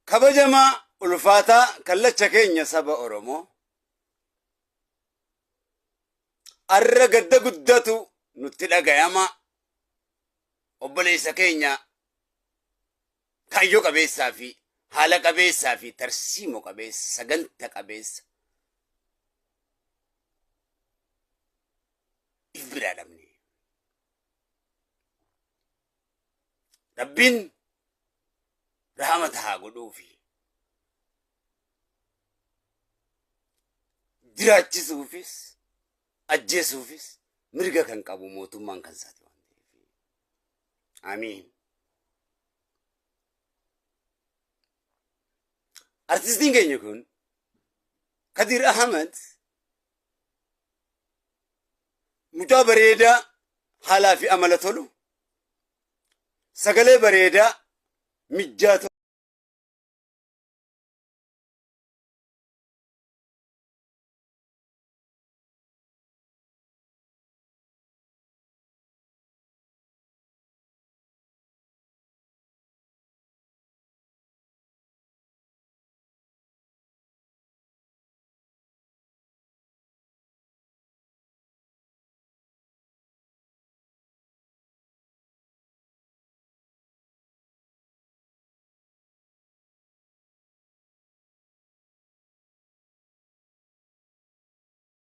كبجما ulfaataa kallacha keenya saba Oromoo arra gadda guddatu nutti dhagayama obboleessa keenya kaayyoo qabeessaa fi haala qabeessaa fi tarsiimoo qabeessa saganta qabeessa if biraa dhabne rabbiin rahmata haa godhuufi jiraachisuufis ajjeesuufis mirga kan qabu mootummaan kan isaati waan ta'eef amiin. Artistiin keenya kun Kadir Ahmed mucaa bareedaa haalaa fi amala tolu sagalee bareedaa mijjaa